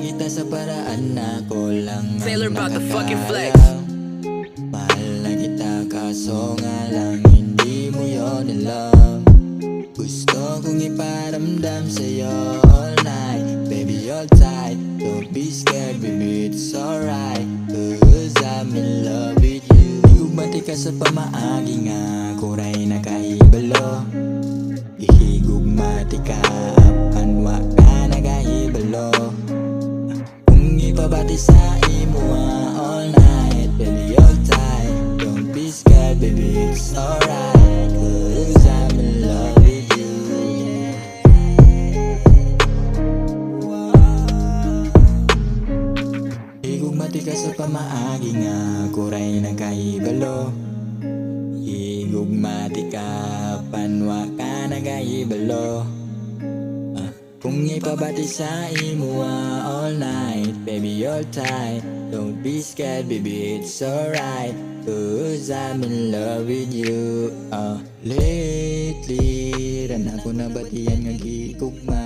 kita sa paraan na ko lang Taylor about the fucking flex. Mahal na kita kaso nga lang hindi mo yun alam. Gusto kong iparamdam sa'yo all night, baby all tight. Don't be scared baby, it's alright, cause I'm in love with you. Higugmati ka sa pamaagi nga, kuray na kahibalo. Ihigugmati ka, panwa ka nagahibalo. Kung ipabati sa imo all night, baby all tight. Don't be scared baby, it's alright, cause I'm in love with you. Higugmati ka sa pamaagi nga, kuray na kahibalo. Higugmati ka, panwa ka nagahibalo. Kung ipabati sa imo all night, baby all tight. Don't be scared baby, it's alright, cause I'm in love with you. Lately, ran ako nabatian nga gigugma.